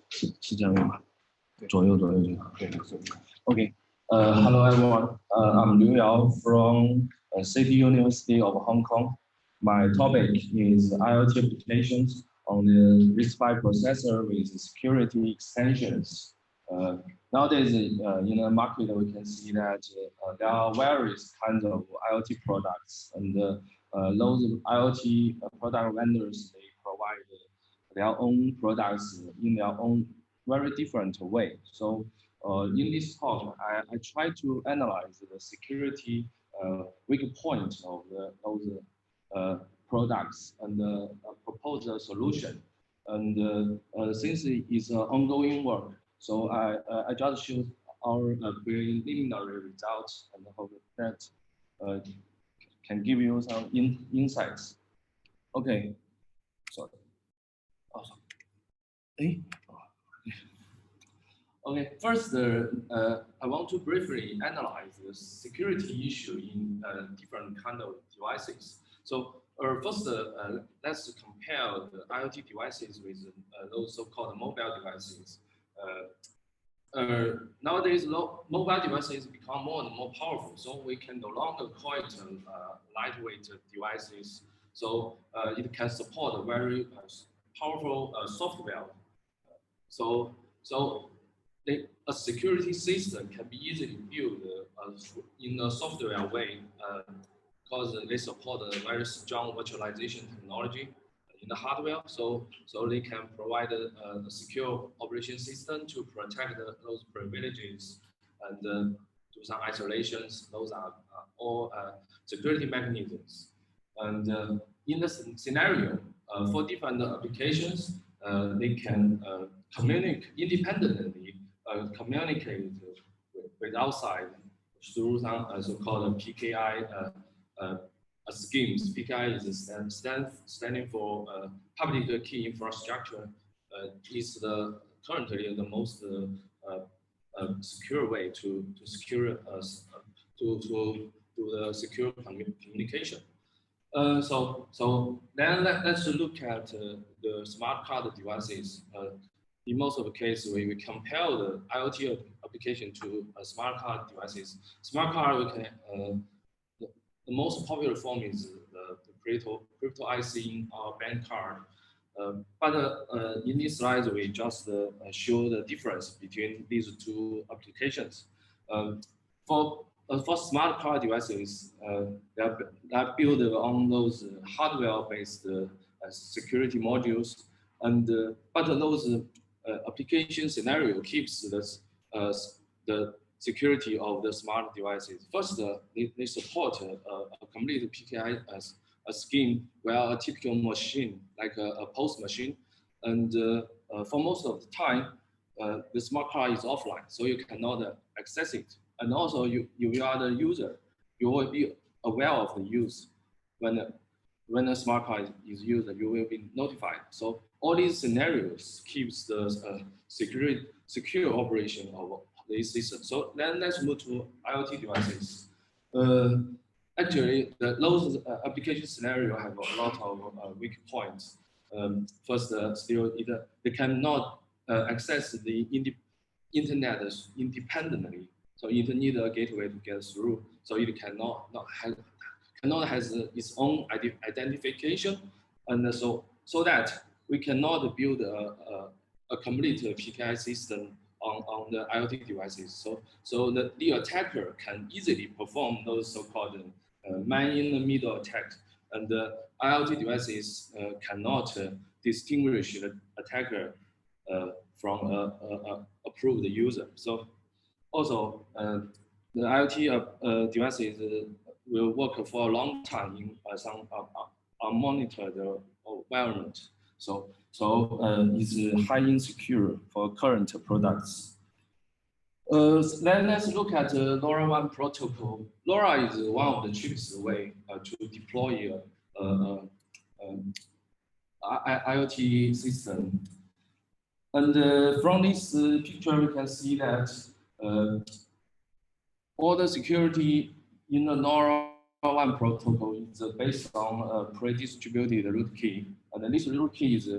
是这样用吗？左右就好。对。Okay. Hello everyone. I'm Liu Yao from City University of Hong Kong. My topic is IoT applications on the RISC V processor with security extensions. Nowadays, in the market, we can see that there are various kinds of IoT products, and those IoT product vendors, they provide their own products in their own very different way. So in this talk, I try to analyze the security weak point of those products and propose a solution. And since it is ongoing work, so I just show our preliminary results and hope that can give you some insights. Okay, sorry. Awesome. Okay, first, I want to briefly analyze the security issue in different kind of devices. So first, let's compare the IoT devices with those so-called mobile devices. Nowadays, mobile devices become more and more powerful, so we can no longer call it lightweight devices. So it can support a very powerful software. So a security system can be easily built in a software way because they support a very strong virtualization technology in the hardware. So they can provide a secure operation system to protect those privileges and do some isolations. Those are all security mechanisms. And in this scenario, for different applications, they can communicate independently, communicate with outside through some so-called PKI schemes. PKI is standing for public key infrastructure. Is currently the most secure way to secure to do the secure communication. So then let's look at the smart card devices. In most of the cases, we compare the IoT application to smart card devices. Smart card, we can, the most popular form is the crypto IC in our bank card. But in this slide, we just show the difference between these two applications. For smart card devices, they are built on those hardware-based security modules, and but those application scenario keeps the security of the smart devices. First, they support a complete PKI as a scheme, where a typical machine, like a post machine, and for most of the time, the smart card is offline, so you cannot access it. And also, you are the user, you will be aware of the use. When a smart card is used, you will be notified. So all these scenarios keeps the secure operation of the system. So then let's move to IoT devices. Actually, those application scenario have a lot of weak points. First, still they cannot access the internet independently. So it needs a gateway to get through. So it cannot has its own identification, and so that we cannot build a complete PKI system on the IoT devices. So the attacker can easily perform those so-called man-in-the-middle attacks, and the IoT devices cannot distinguish the attacker from a approved user. So also the IoT devices will work for a long time in some unmonitored environment. So it's highly insecure for current products. Then let's look at the LoRaWAN protocol. LoRa is one of the cheapest way to deploy IoT system. And from this picture, we can see that all the security in the LoRaWAN protocol is based on a pre-distributed root key. And this root key is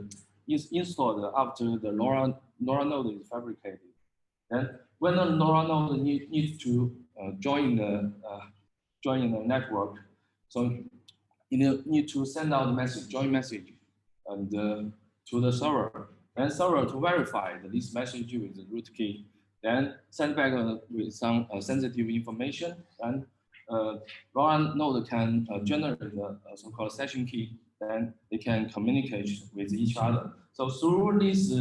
is installed after the LoRa node is fabricated. Then when the LoRa node needs to join the network, so you need to send out the message, join message, and to the server. Then server to verify this message with the root key. Then send back with some sensitive information, and LoRa node can generate the so-called session key. Then they can communicate with each other. So through this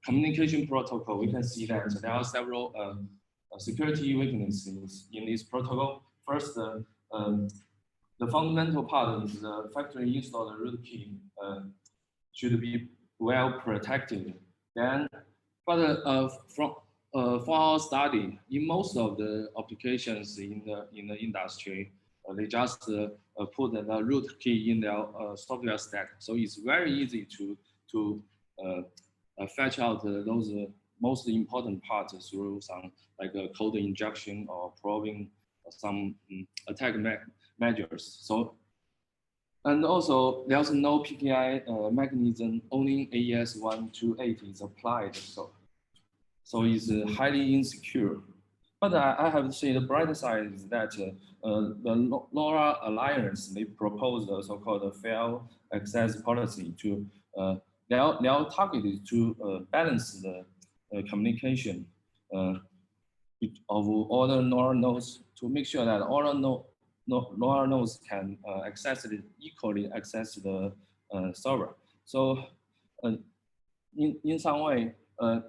communication protocol, we can see that there are several security weaknesses in this protocol. First, the fundamental part is the factory installed root key should be well protected. Then, but from our study, in most of the applications in the industry, they just put the root key in their software stack. So it's very easy to fetch out those most important parts through some like code injection or probing some attack measures. So, and also there's no PKI mechanism, only AES-128 is applied. So it's highly insecure. But I have to say the bright side is that the LoRa Alliance, they proposed a so-called fair access policy to they are targeted to balance the communication of all the LoRa nodes to make sure that all the LoRa nodes can equally access the server. So in some way,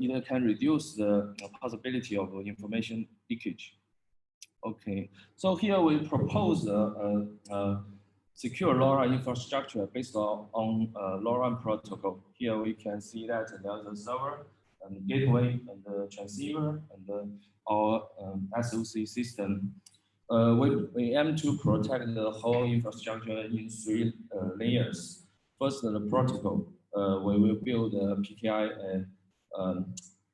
it can reduce the possibility of information leakage. Okay, so here we propose a secure LoRa infrastructure based on LoRa protocol. Here we can see that there's a server and gateway and the transceiver and our SoC system. We aim to protect the whole infrastructure in 3 layers. First, the protocol. We will build a PKI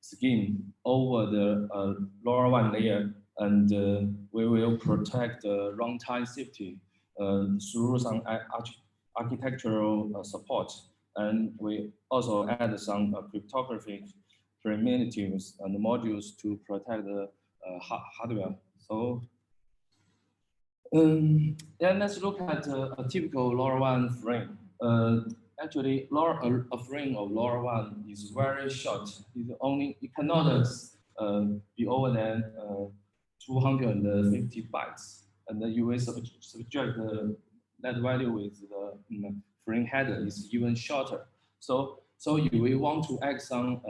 scheme over the LoRaWAN layer, and we will protect the runtime safety through some architectural support. And we also add some cryptographic primitives and modules to protect the hardware. So then let's look at a typical LoRaWAN frame. Actually, a frame of LoRaWAN is very short. It cannot be over than 250 bytes, and then you will subject that value with the frame header is even shorter. So you will want to add some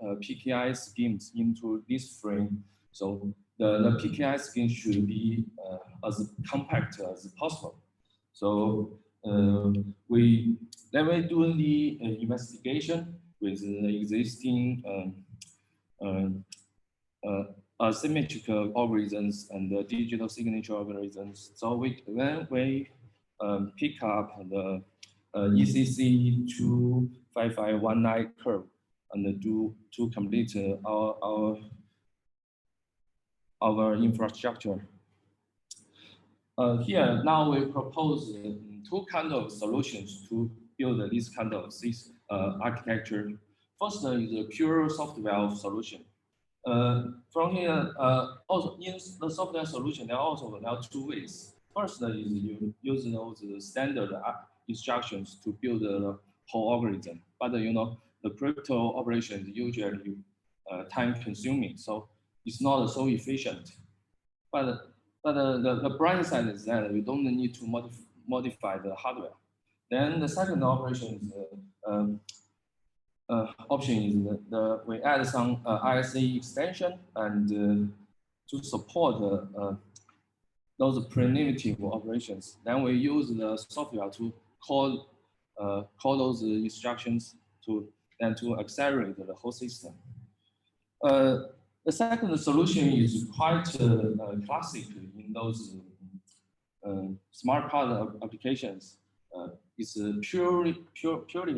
PKI schemes into this frame. So the PKI scheme should be as compact as possible. So we do the investigation with the existing asymmetrical algorithms and the digital signature algorithms. So when we pick up the ECC 25519 curve and do to complete our infrastructure. Here now we propose 2 kind of solutions to build this kind of architecture. First is a pure software solution. From here, also in the software solution, there are 2 ways. First is you use those standard instructions to build the whole algorithm. But the crypto operation is usually time consuming, so it's not so efficient. But the bright side is that we don't need to modify the hardware. Then the second operation is option is we add some ISA extension and to support those primitive operations. Then we use the software to call those instructions to accelerate the whole system. The second solution is quite classic in those smart card applications. It's a purely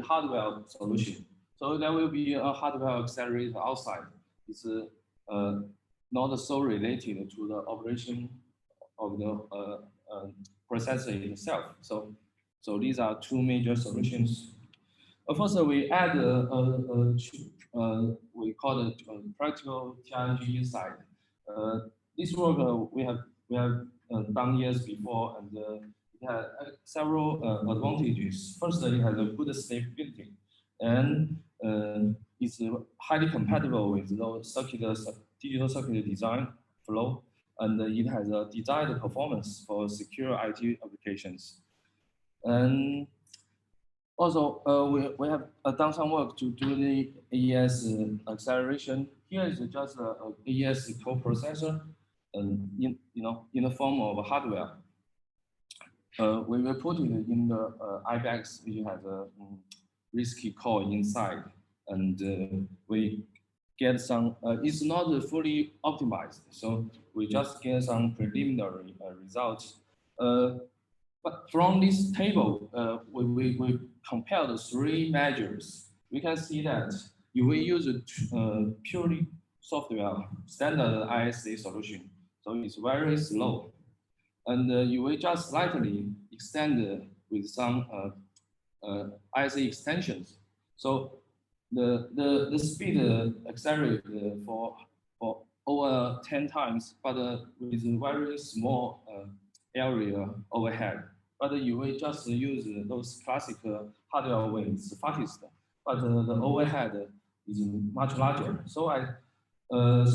hardware solution. So there will be a hardware accelerator outside. It's not so related to the operation of the processor itself. So these are 2 major solutions. First, we add we call it practical TRNG inside. This work we have done years before, and it has several advantages. First, it has a good stability, and it's highly compatible with the digital circuit design flow, and it has a desired performance for secure IT applications. And also, we have done some work to do the AES acceleration. Here is just a AES coprocessor, in the form of hardware. We will put it in the IBEX, which has a RISC core inside, and we get some. It's not fully optimized, so we just get some preliminary results. But from this table, we compare the three measures. We can see that if we use a purely software standard ISA solution, so it's very slow. And you will just slightly extend with some ISA extensions. So the speed accelerates for over 10 times, but with a very small area overhead. But you will just use those classic hardware ways, the fastest, but the overhead is much larger. So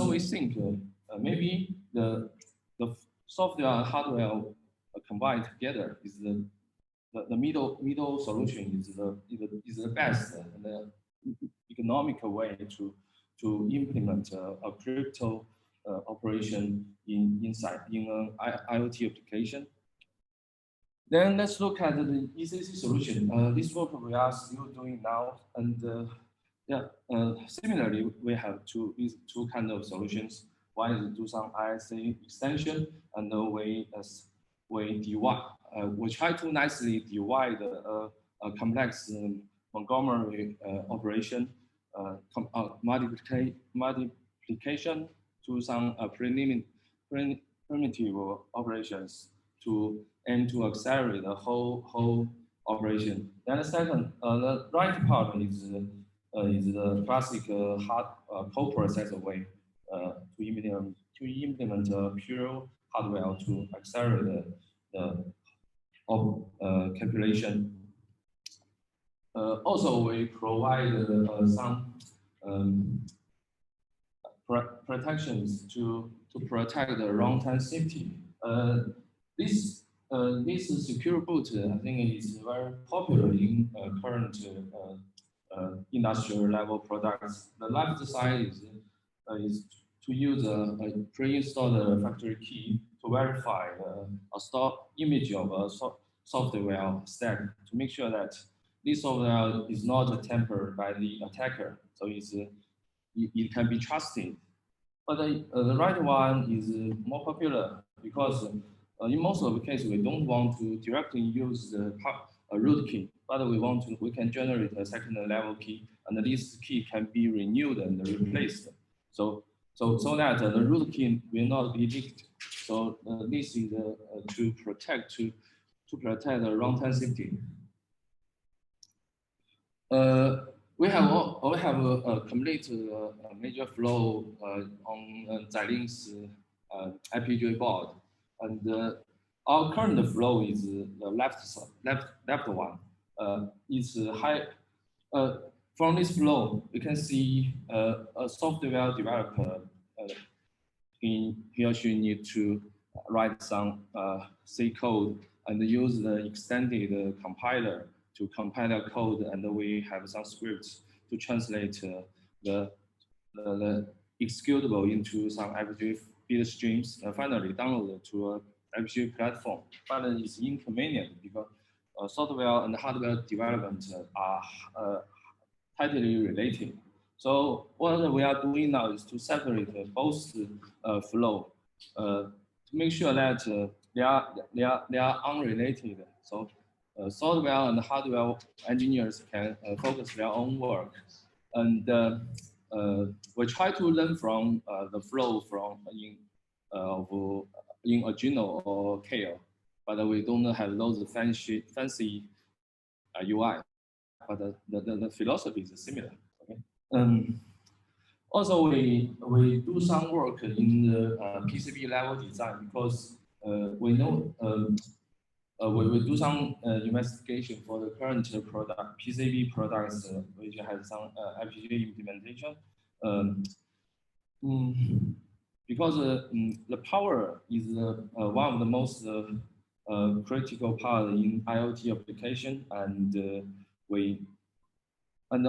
we think maybe the software and hardware combined together is the middle solution is the best and the economical way to implement a crypto operation inside an IoT application. Then let's look at the ECC solution. This work we are still doing now, and similarly, we have two kinds of solutions. One is do some ISA extension, and we divide. We try to nicely divide a complex Montgomery operation, multiplication to some primitive operations to accelerate the whole operation. Then the second, the right part is the classic hard coprocessor way to implement pure hardware to accelerate the calculation. Also, we provide some protections to protect the runtime safety. This secure boot, I think, is very popular in current industrial level products. The left side is to use a pre-installed factory key to verify a stock image of a software stack to make sure that this software is not tampered by the attacker, so it can be trusted. But the right one is more popular because in most of the cases, we don't want to directly use the root key, but we can generate a second level key, and this key can be renewed and replaced. So that the root key will not be leaked. So this is to protect the runtime safety. We have a complete major flow on Xilinx FPGA board. And our current flow is the left one. It's high. From this flow, we can see a software developer he or she need to write some C code and use the extended compiler to compile the code, and we have some scripts to translate the executable into some FPGA bit streams, and finally download to a FPGA platform. But it's inconvenient because software and hardware development are tightly related. So what we are doing now is to separate both flow to make sure that they are unrelated. So software and hardware engineers can focus their own work, and we try to learn from the flow from in Arduino or Kale, but we don't have those fancy UI. but the philosophy is similar. Okay. Also, we do some work in the PCB level design because we know we do some investigation for the current product PCB products which has some FPGA implementation. Because the power is one of the most critical part in IoT application, and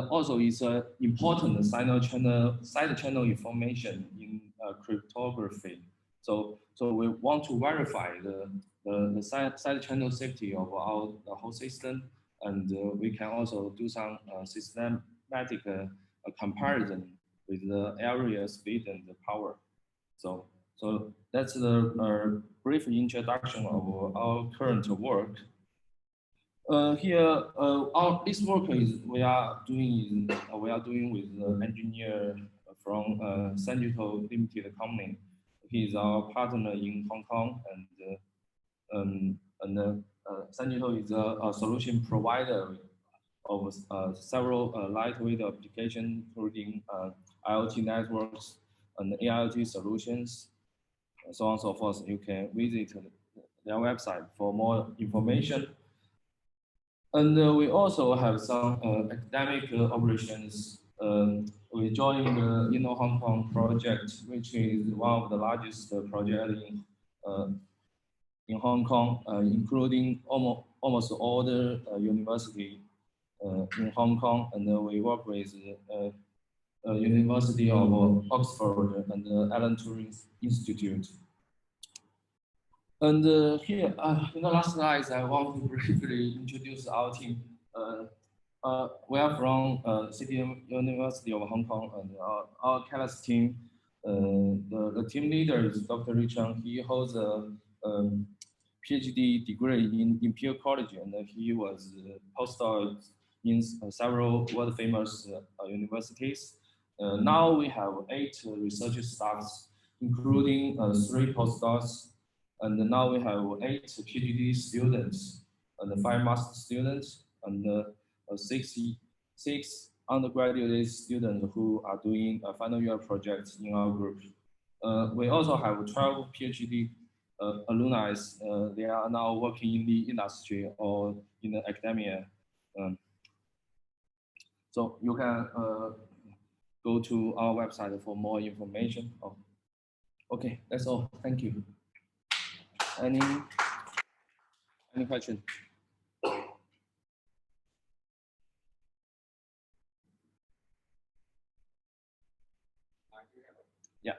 also it's important side channel information in cryptography. So we want to verify the side channel safety of the whole system, and we can also do some systematic comparison with the area, speed, and the power. So that's the brief introduction of our current work. Here, this work we are doing with the engineer from Sanjito Limited Company. He is our partner in Hong Kong, and Sanjito is a solution provider of several lightweight applications, including IoT networks and AIoT solutions, and so on and so forth. You can visit their website for more information. And we also have some academic operations. We joined the Inno Hong Kong project, which is one of the largest projects in Hong Kong, including almost all the university in Hong Kong. And we work with University of Oxford and the Alan Turing Institute. And here, in the last slides, I want to briefly introduce our team. We are from City University of Hong Kong, and our CALAS team, the team leader is Dr. Ri Cheng. He holds a PhD degree in Imperial College, and he was postdoc in several world-famous universities. Now we have 8 research staffs, including 3 postdocs. And now we have 8 PhD students and 5 master students and 6 undergraduate students who are doing final year projects in our group. We also have 12 PhD alumni. They are now working in the industry or in the academia. So you can go to our website for more information. Oh. Okay, that's all. Thank you. Any question? Yeah.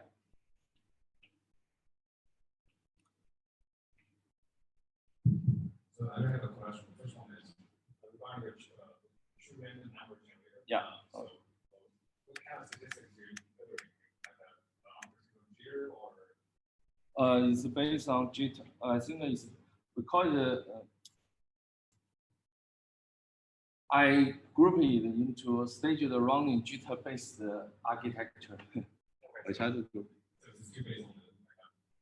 So I have a question. The first one is regarding your true-end number generator. Yeah. So what kind of statistics are you considering? Like a particular year or? It's based on JIT. I think we call it. I group it into staged running JIT-based architecture. I try to group. So it's still based on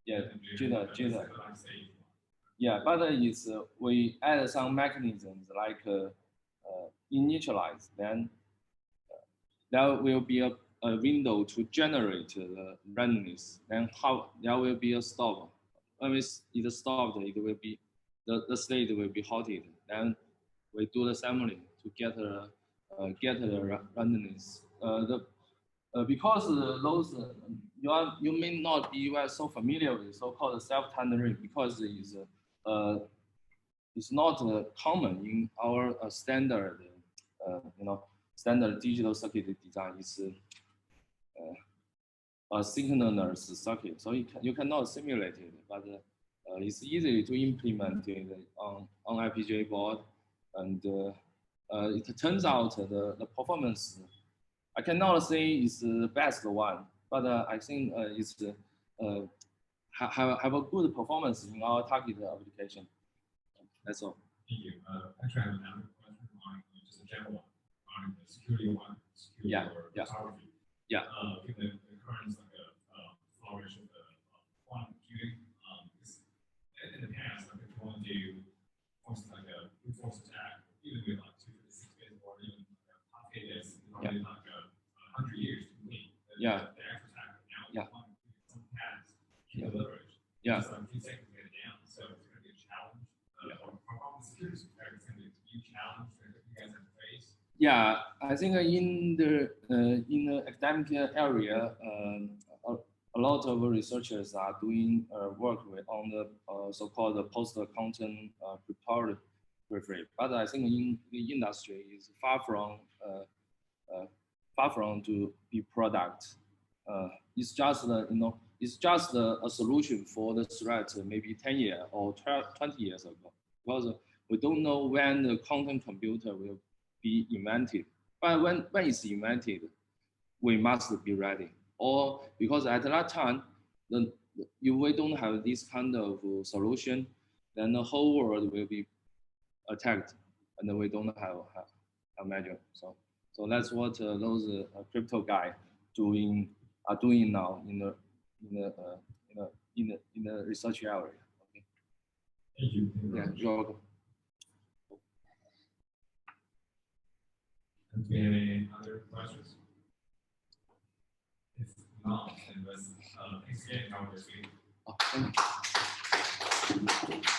yeah, JIT. Yeah, but it's we add some mechanisms like initialize. Then there will be a window to generate the randomness. Then how there will be a stop. When it's stopped, it will be the state will be halted. Then we do the sampling to get the randomness. Because those you may not be so familiar with so-called self-tendering because it's not common in our standard standard digital circuit design. It's a synchronous circuit, so you cannot simulate it, but it's easy to implement it on FPGA board, and it turns out the performance, I cannot say it's the best one, but I think it's have a good performance in our target application. That's all. Thank you. Actually, I have another question on just a general one, on the security one, security or cryptography. Yeah. Given the current flourish of the quantum computing, in the past, like if you want to do like a brute force attack, even with like 256 bits or even hey, this is only like 100 years to me. Yeah. The actual time now, Yeah. some has leverage. Yeah. Just a few seconds to get it down. So it's going to be a challenge. From the security perspective, it's going to be a huge challenge that you guys have to face. Yeah, I think in the academic area, a lot of researchers are doing work on the so-called post-content cryptography. But I think in the industry is far from to be product. It's just it's just a solution for the threat maybe 10 years or 20 years ago, because we don't know when the quantum computer will be invented. But when it's invented, we must be ready. Or because at that time, if we don't have this kind of solution, then the whole world will be attacked, and we don't have a measure. So that's what those crypto guys are doing now in the research area. Okay. Thank you. Yeah, you're welcome. Do we have any other questions? If not, then let's thanks again, Howard. Oh, thank you.